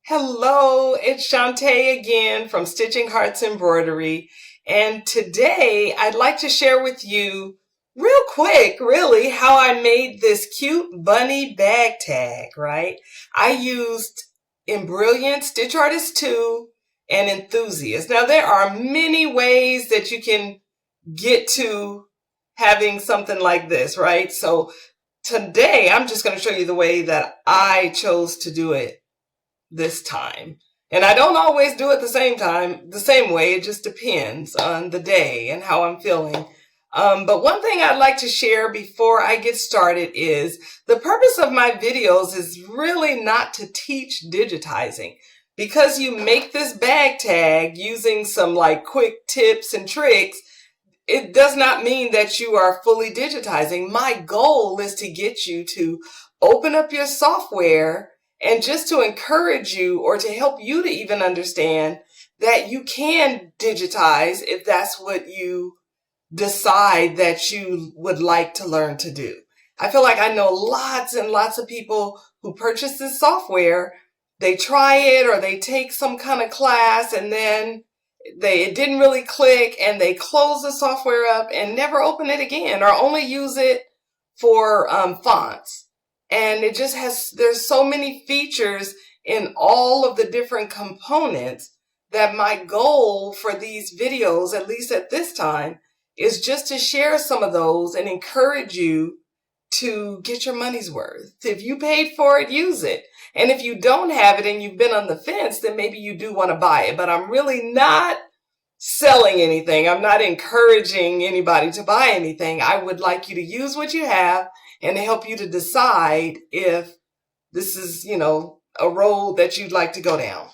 Hello, it's Shantae again from Stitching Hearts Embroidery. And today I'd like to share with you real quick, really, how I made this cute bunny bag tag, right? I used Embrilliance, Stitch Artist 2, and Enthusiast. Now there are many ways that you can get to having something like this, right? So today I'm just going to show you the way that I chose to do it this time. And I don't always do it the same way. It just depends on the day and how I'm feeling. But one thing I'd like to share before I get started is the purpose of my videos is really not to teach digitizing. Because you make this bag tag using some quick tips and tricks, it does not mean that you are fully digitizing. My goal is to get you to open up your software and just to encourage you or to help you to even understand that you can digitize if that's what you decide that you would like to learn to do. I feel like I know lots and lots of people who purchase this software. They try it or they take some kind of class and then it didn't really click and they close the software up and never open it again or only use it for fonts. And it just there's so many features in all of the different components that my goal for these videos, at least at this time, is just to share some of those and encourage you to get your money's worth. If you paid for it, use it. And if you don't have it and you've been on the fence, then maybe you do want to buy it. But I'm really not selling anything. I'm not encouraging anybody to buy anything. I would like you to use what you have and to help you to decide if this is, a road that you'd like to go down.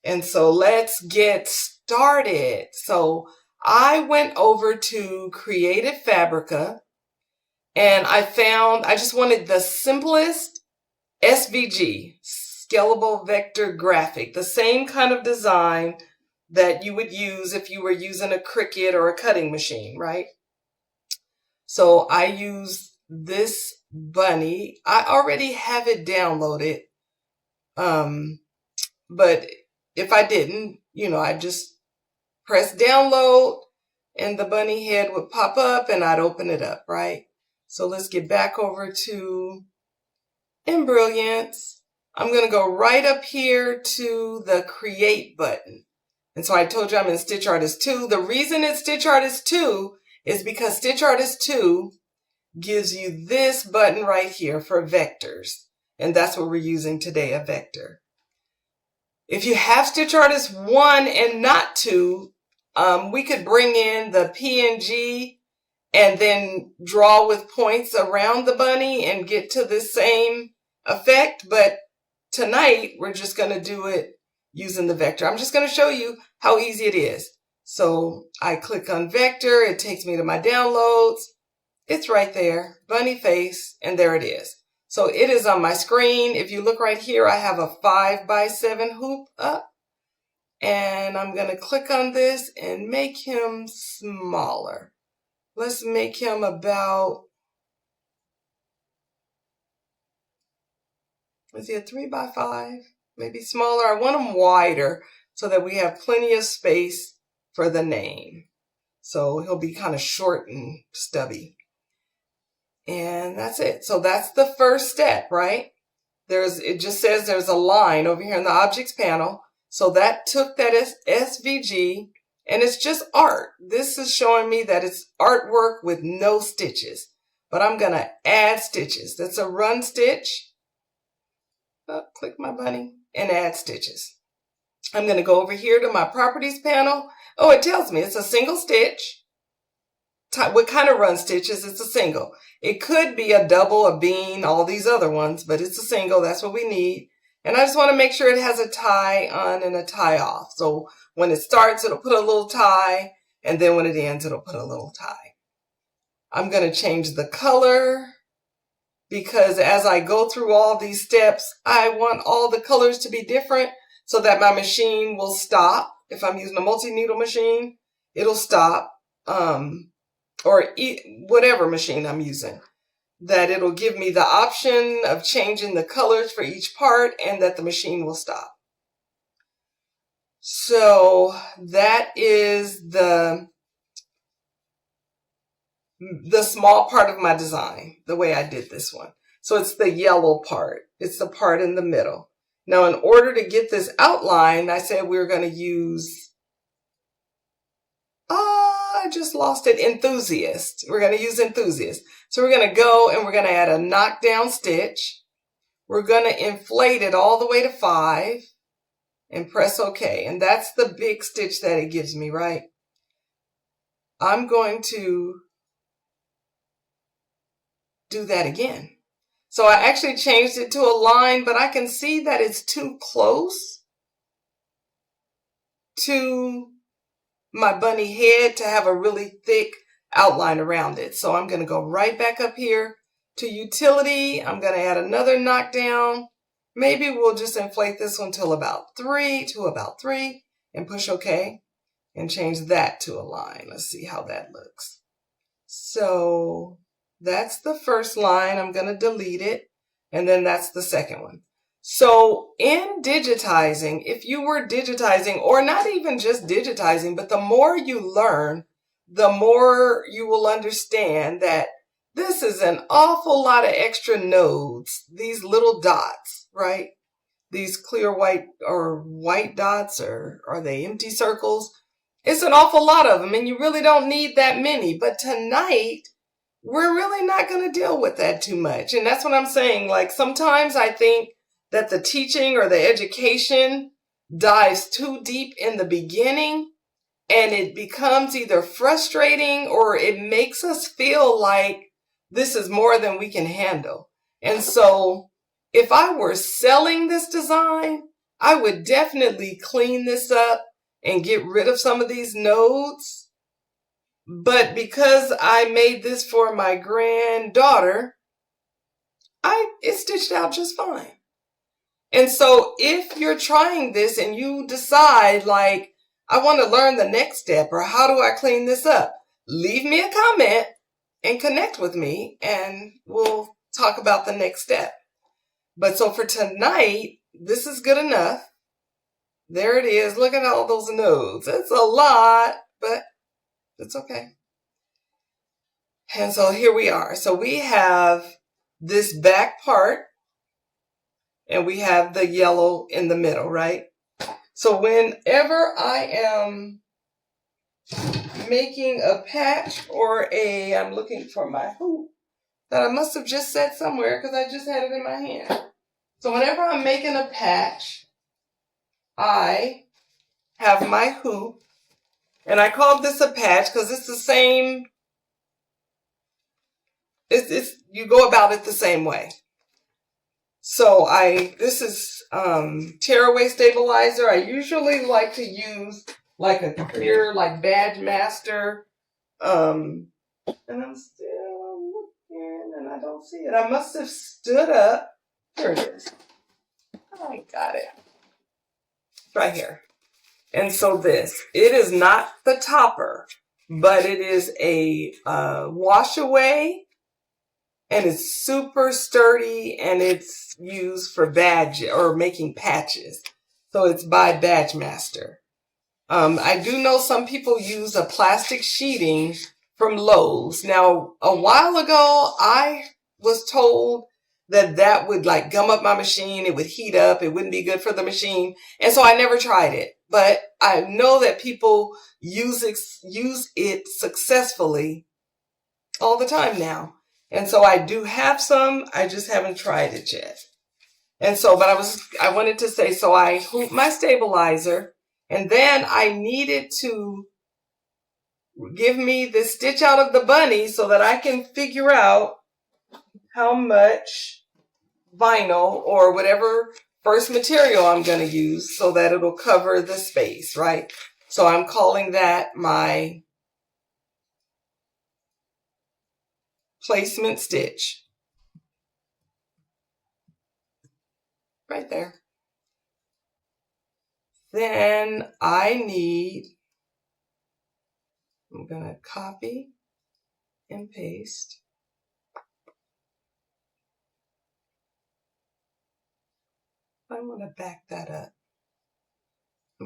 And so let's get started. So I went over to Creative Fabrica and I just wanted the simplest SVG, scalable vector graphic, the same kind of design that you would use if you were using a Cricut or a cutting machine, right? So I used this bunny. I already have it downloaded. But if I didn't, I'd just press download and the bunny head would pop up and I'd open it up, right? So let's get back over to Embrilliance. I'm going to go right up here to the Create button. And so I told you I'm in Stitch Artist 2. The reason it's Stitch Artist 2 is because Stitch Artist 2 gives you this button right here for vectors. And that's what we're using today, a vector. If you have Stitch Artist 1 and not 2, we could bring in the PNG and then draw with points around the bunny and get to the same effect. But tonight, we're just going to do it using the vector. I'm just going to show you how easy it is. So I click on vector. It takes me to my downloads. It's right there, bunny face, and there it is. So it is on my screen. If you look right here, I have a 5x7 hoop up. And I'm going to click on this and make him smaller. Let's make him about, is he a 3x5? Maybe smaller. I want him wider so that we have plenty of space for the name. So he'll be kind of short and stubby. And that's it. So that's the first step, right? It just says there's a line over here in the objects panel. So that took that SVG and it's just art. This is showing me that it's artwork with no stitches, but I'm going to add stitches. That's a run stitch. Click my bunny and add stitches. I'm going to go over here to my properties panel. Oh, it tells me it's a single stitch. What kind of run stitches? It's a single. It could be a double, a bean, all these other ones, but it's a single. That's what we need. And I just want to make sure it has a tie on and a tie off. So when it starts, it'll put a little tie. And then when it ends, it'll put a little tie. I'm going to change the color because as I go through all these steps, I want all the colors to be different so that my machine will stop. If I'm using a multi-needle machine, it'll stop. Or whatever machine I'm using, that it'll give me the option of changing the colors for each part and that the machine will stop. So that is the small part of my design, the way I did this one. So it's the yellow part. It's the part in the middle. Now, in order to get this outline, I said we were going to use, I just lost it, Enthusiast. We're going to use Enthusiast. So we're going to go and we're going to add a knockdown stitch. We're going to inflate it all the way to 5 and press OK. And that's the big stitch that it gives me, right? I'm going to do that again. So I actually changed it to a line, but I can see that it's too close to my bunny head to have a really thick outline around it. So I'm going to go right back up here to utility. I'm going to add another knockdown. Maybe we'll just inflate this one to about 3 and push OK and change that to a line. Let's see how that looks. So that's the first line. I'm going to delete it. And then that's the second one. So in digitizing, if you were digitizing, or not even just digitizing, but the more you learn, the more you will understand that this is an awful lot of extra nodes, these little dots, right? These clear white or white dots, or are they empty circles? It's an awful lot of them, and you really don't need that many. But tonight, we're really not going to deal with that too much. And that's what I'm saying. Like, sometimes I think that the teaching or the education dives too deep in the beginning, and it becomes either frustrating or it makes us feel like this is more than we can handle. And so if I were selling this design, I would definitely clean this up and get rid of some of these nodes. But because I made this for my granddaughter, it stitched out just fine. And so if you're trying this and you decide, like, I want to learn the next step, or how do I clean this up, leave me a comment and connect with me and we'll talk about the next step. But so for tonight, this is good enough. There it is. Look at all those nodes. It's a lot, but it's okay. And so here we are. So we have this back part and we have the yellow in the middle, right? So whenever I am making a patch or I'm looking for my hoop that I must have just set somewhere because I just had it in my hand. So whenever I'm making a patch, I have my hoop, and I called this a patch because it's the same. You go about it the same way. So this is tearaway stabilizer. I usually like to use like a clear, like Badge Master. And I'm still looking and I don't see it. I must have stood up. Here it is. I got it. Right here. And so it is not the topper, but it is a wash away, and it's super sturdy, and it's used for badge or making patches. So it's by Badge Master. I do know some people use a plastic sheeting from Lowe's. Now, a while ago, I was told that would like gum up my machine. It would heat up. It wouldn't be good for the machine. And so I never tried it. But I know that people use it successfully all the time now. And so I do have some. I just haven't tried it yet. And so, but I wanted to say, so I hoop my stabilizer, and then I needed to give me the stitch out of the bunny so that I can figure out how much vinyl or whatever first material I'm going to use so that it'll cover the space, right? So I'm calling that my placement stitch. Right there. Then I'm going to copy and paste. I'm going to back that up.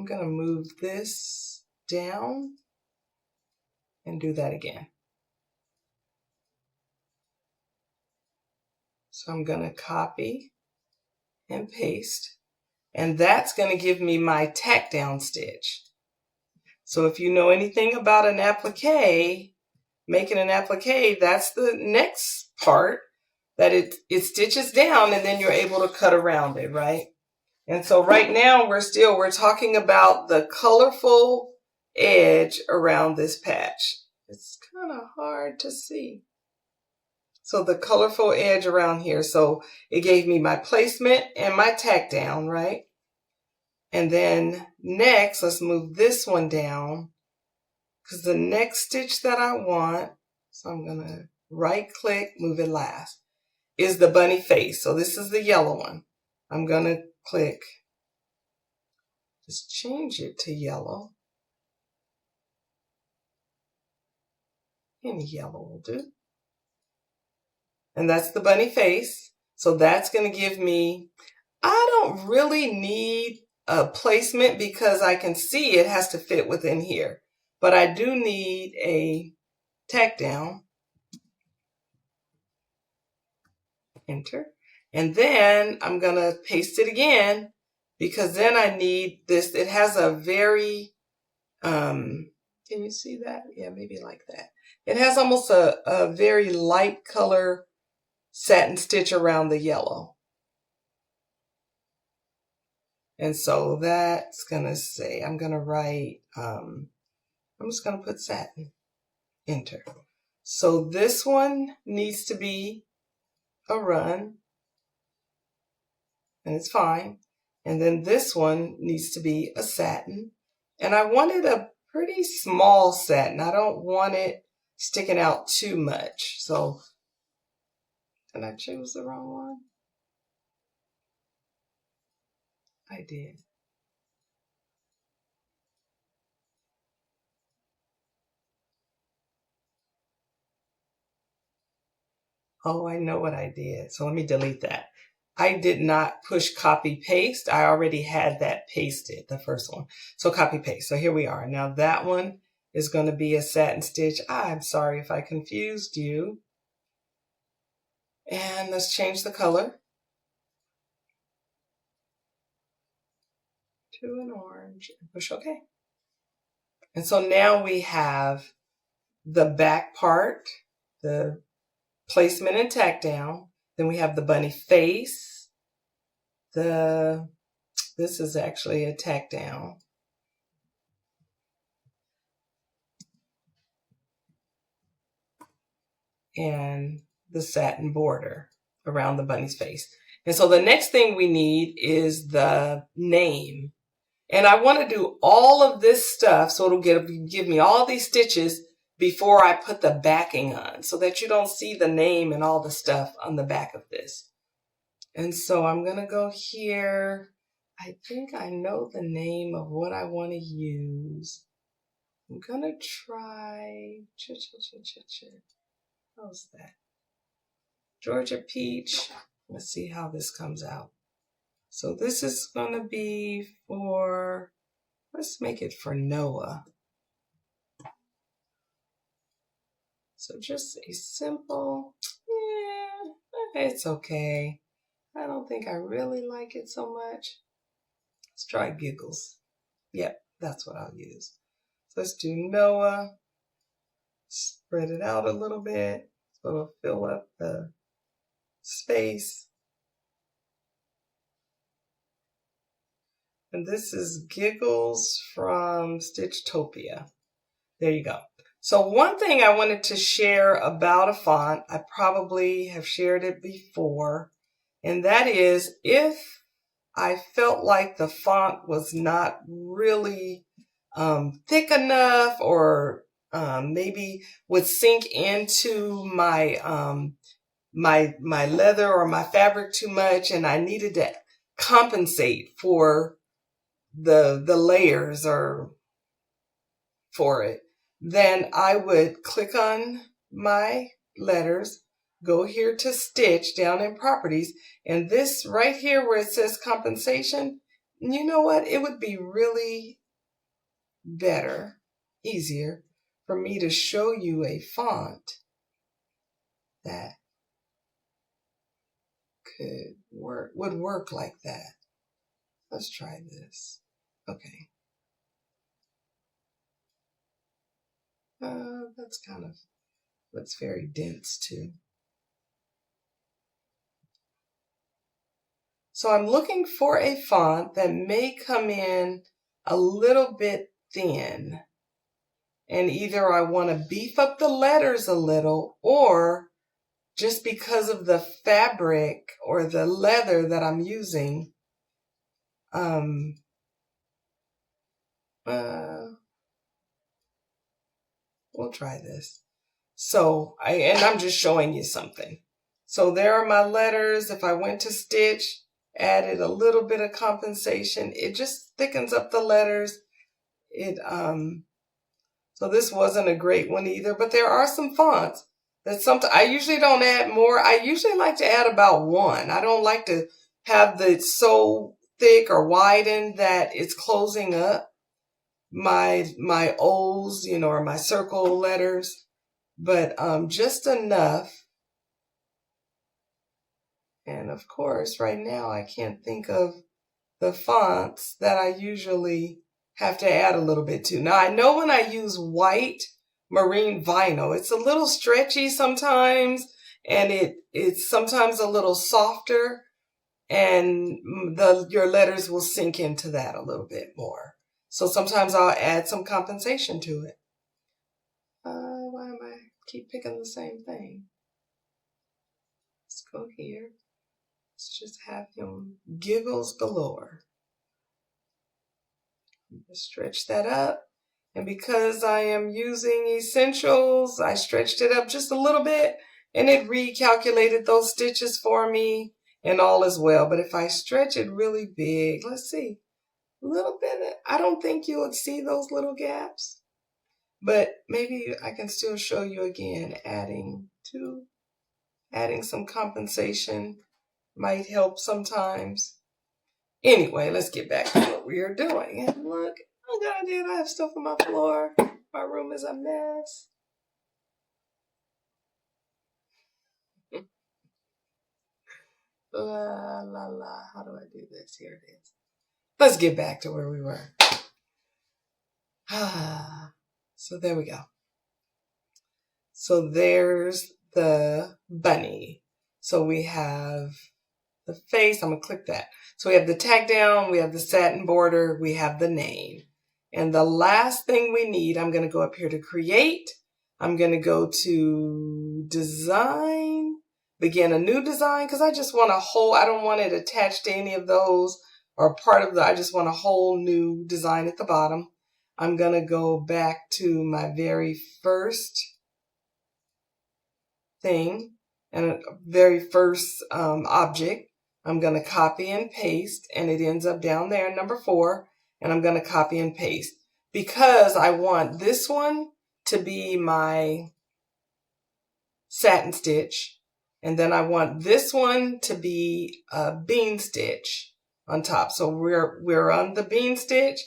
I'm going to move this down and do that again. So I'm going to copy and paste, and that's going to give me my tack down stitch. So if you know anything about an applique, making an applique, that's the next part, that it stitches down and then you're able to cut around it, right? And so right now we're talking about the colorful edge around this patch. It's kind of hard to see. So the colorful edge around here. So it gave me my placement and my tack down, right? And then next, let's move this one down, because the next stitch that I want, so I'm going to right click, move it last, is the bunny face. So this is the yellow one. I'm going to click, just change it to yellow. Any yellow will do. And that's the bunny face. So that's going to give me, I don't really need a placement because I can see it has to fit within here. But I do need a tack down. Enter. And then I'm going to paste it again, because then I need this. It has a very, can you see that? Yeah, maybe like that. It has almost a very light color satin stitch around the yellow. And so that's going to say, I'm going to write, I'm just going to put satin. Enter. So this one needs to be a run, and it's fine. And then this one needs to be a satin. And I wanted a pretty small satin. I don't want it sticking out too much. So, did I choose the wrong one? I did. Oh, I know what I did. So let me delete that. I did not push copy paste. I already had that pasted, the first one. So copy paste. So here we are. Now that one is going to be a satin stitch. I'm sorry if I confused you. And let's change the color to an orange and push OK. And so now we have the back part, the placement and tack down. Then we have the bunny face. This is actually a tack down. And the satin border around the bunny's face. And so the next thing we need is the name. And I want to do all of this stuff so it'll give me all these stitches before I put the backing on, so that you don't see the name and all the stuff on the back of this. And so I'm going to go here. I think I know the name of what I want to use. I'm going to try, how's that? Georgia Peach. Let's see how this comes out. So this is going to be for, let's make it for Noah. So just a simple, it's okay. I don't think I really like it so much. Let's try Giggles. Yep, that's what I'll use. So let's do Noah. Spread it out a little bit so it'll fill up the space. And this is Giggles from Stitchtopia. There you go. So one thing I wanted to share about a font, I probably have shared it before, and that is if I felt like the font was not really thick enough, or maybe would sink into my my leather or my fabric too much, and I needed to compensate for the layers or for it, then I would click on my letters, go here to stitch down in properties, and this right here where it says compensation, you know what? It would be really better, easier for me to show you a font that would work like that. Let's try this. Okay. That's very dense too. So I'm looking for a font that may come in a little bit thin. And either I want to beef up the letters a little, or just because of the fabric or the leather that I'm using, we'll try this. So I'm just showing you something. So there are my letters. If I went to stitch, added a little bit of compensation, it just thickens up the letters. So this wasn't a great one either, but there are some fonts that sometimes I usually don't add more. I usually like to add about one. I don't like to have it so thick or widened that it's closing up my O's, or my circle letters, but just enough. And of course, right now I can't think of the fonts that I usually have to add a little bit to. Now I know when I use white marine vinyl, it's a little stretchy sometimes, and it's sometimes a little softer, and your letters will sink into that a little bit more. So sometimes I'll add some compensation to it. Why am I keep picking the same thing? Let's go here. Let's just have him giggles galore. Stretch that up. And because I am using essentials, I stretched it up just a little bit, and it recalculated those stitches for me, and all is well. But if I stretch it really big, let's see, a little bit, I don't think you would see those little gaps, but maybe I can still show you again. Adding some compensation might help sometimes. Anyway, let's get back to what we are doing. And look, oh God, I have stuff on my floor. My room is a mess. La, la, la. How do I do this? Here it is. Let's get back to where we were. So there we go. So there's the bunny. So we have the face. I'm going to click that. So we have the tack down, we have the satin border, we have the name. And the last thing we need, I'm going to go up here to create. I'm going to go to design, begin a new design, because I just want I don't want it attached to any of those or part of I just want a whole new design at the bottom. I'm going to go back to my very first thing and very first object. I'm going to copy and paste, and it ends up down there, number 4, and I'm going to copy and paste because I want this one to be my satin stitch, and then I want this one to be a bean stitch on top. So we're on the bean stitch.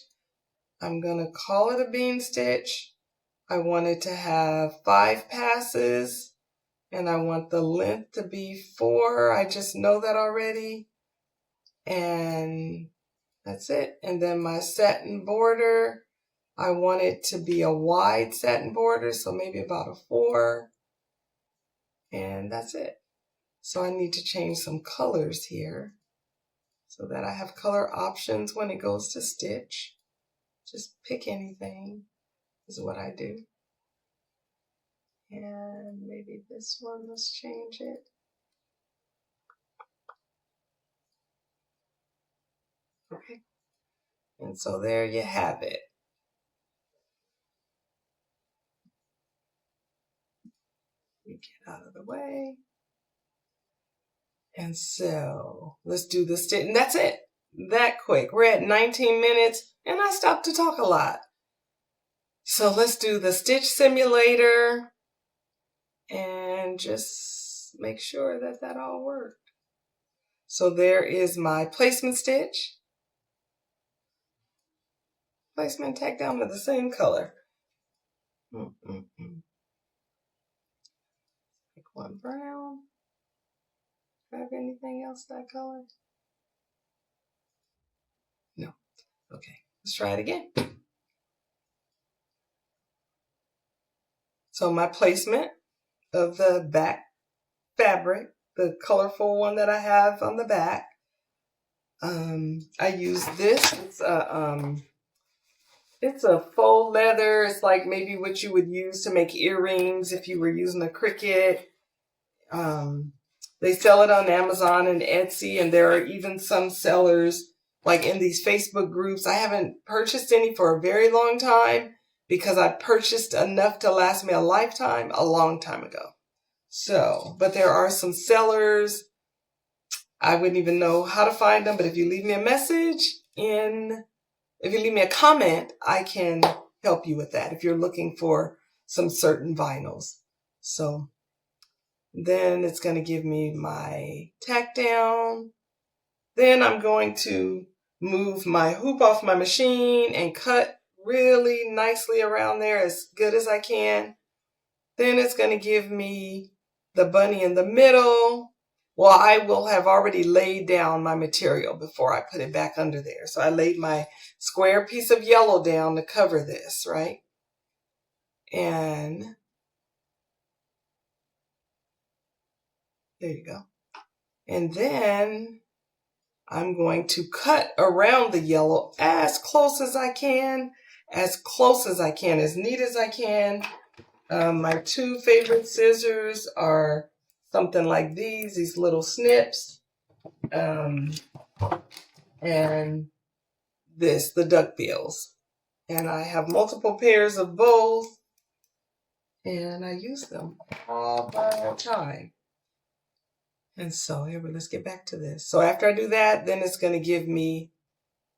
I'm going to call it a bean stitch. I want it to have 5 passes. And I want the length to be 4. I just know that already. And that's it. And then my satin border, I want it to be a wide satin border, so maybe about a 4. And that's it. So I need to change some colors here so that I have color options when it goes to stitch. Just pick anything is what I do. And maybe this one, let's change it. Okay. And so there you have it. We get out of the way. And so let's do the stitch. And that's it. That quick. We're at 19 minutes and I stopped to talk a lot. So let's do the stitch simulator and just make sure that all worked. So there is my placement stitch. placement tack down are the same color. Pick one brown. Do I have anything else that color? No. Okay, let's try it again. So my placement of the back fabric, the colorful one that I have on the back, I use this. It's a faux leather. It's like maybe what you would use to make earrings if you were using a cricket. They sell it on Amazon and Etsy, and there are even some sellers like in these Facebook groups. I haven't purchased any for a very long time because I purchased enough to last me a lifetime a long time ago. So, but there are some sellers. I wouldn't even know how to find them, but if you leave me a message if you leave me a comment, I can help you with that if you're looking for some certain vinyls. So then it's going to give me my tack down. Then I'm going to move my hoop off my machine and cut really nicely around there as good as I can. Then it's going to give me the bunny in the middle. Well, I will have already laid down my material before I put it back under there. So I laid my square piece of yellow down to cover this, right? And there you go. And then I'm going to cut around the yellow as close as I can, as neat as I can. My two favorite scissors are something like these little snips, and this, the duckbills. And I have multiple pairs of both, and I use them all the time. And so here, let's get back to this. So after I do that, then it's going to give me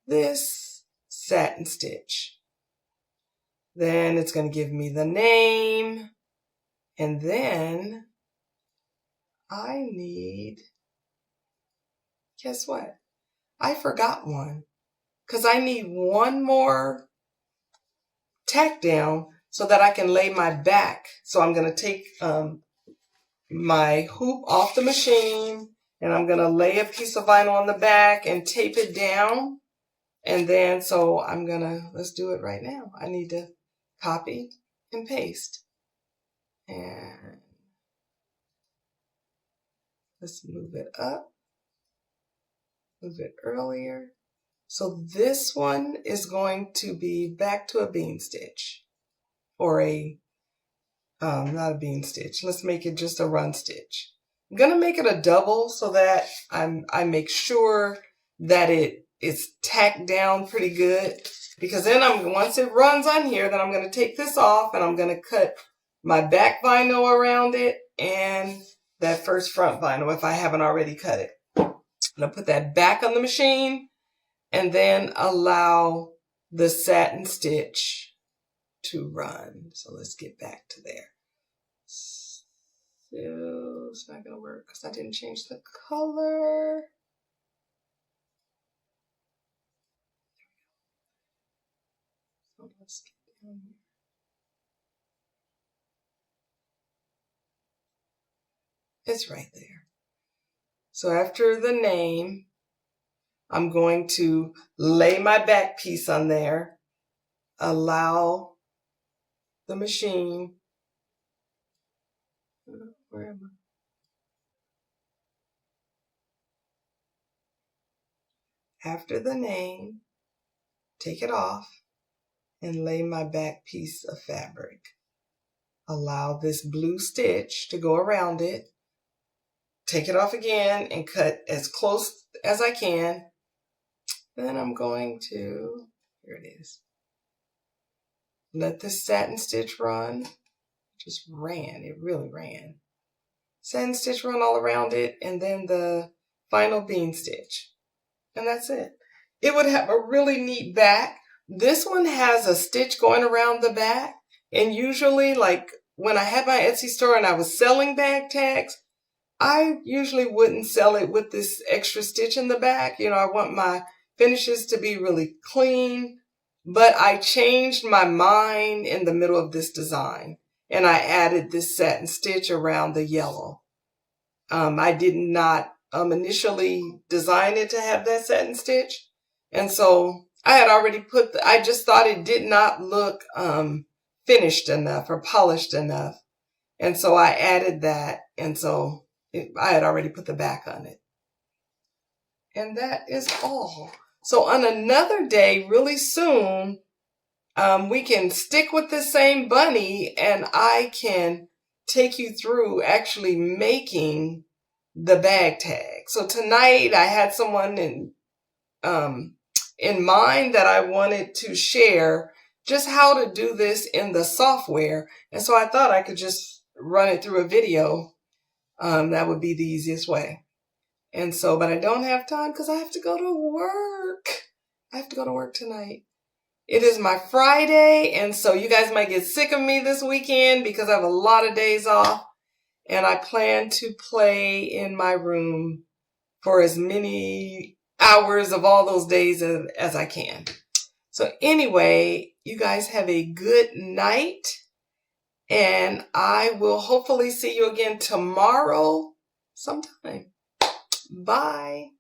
this satin stitch. Then it's going to give me the name. And then I need, guess what? I forgot one. Because I need one more tack down so that I can lay my back. So I'm going to take my hoop off the machine, and I'm going to lay a piece of vinyl on the back and tape it down. And then, so let's do it right now. I need to copy and paste. And let's move it up, move it earlier. So this one is going to be back to a bean stitch, or not a bean stitch. Let's make it just a run stitch. I'm going to make it a double so that I make sure that it is tacked down pretty good, because then once it runs on here, then I'm going to take this off and I'm going to cut my back vinyl around it and that first front vinyl if I haven't already cut it. I'm going to put that back on the machine and then allow the satin stitch to run. So let's get back to there. So it's not going to work because I didn't change the color. So let's get down here. It's right there. So after the name, I'm going to lay my back piece on there, allow the machine, where am I? After the name, take it off and lay my back piece of fabric. Allow this blue stitch to go around it. Take it off again and cut as close as I can. Then I'm going to, here it is. Let the satin stitch run. It just ran, it really ran. Satin stitch run all around it, and then the final bean stitch. And that's it. It would have a really neat back. This one has a stitch going around the back. And usually, like when I had my Etsy store and I was selling bag tags, I usually wouldn't sell it with this extra stitch in the back. You know, I want my finishes to be really clean. but I changed my mind in the middle of this design, and I added this satin stitch around the yellow. I did not initially design it to have that satin stitch, and so I had already I just thought it did not look finished enough or polished enough, and so I added that, and so I had already put the back on it. And that is all. So on another day, really soon, we can stick with the same bunny, and I can take you through actually making the bag tag. So tonight I had someone in mind that I wanted to share just how to do this in the software. And so I thought I could just run it through a video. That would be the easiest way. And so, but I don't have time because I have to go to work. I have to go to work tonight. It is my Friday, and so you guys might get sick of me this weekend because I have a lot of days off, and I plan to play in my room for as many hours of all those days as I can. So anyway, you guys have a good night, and I will hopefully see you again tomorrow sometime. Bye.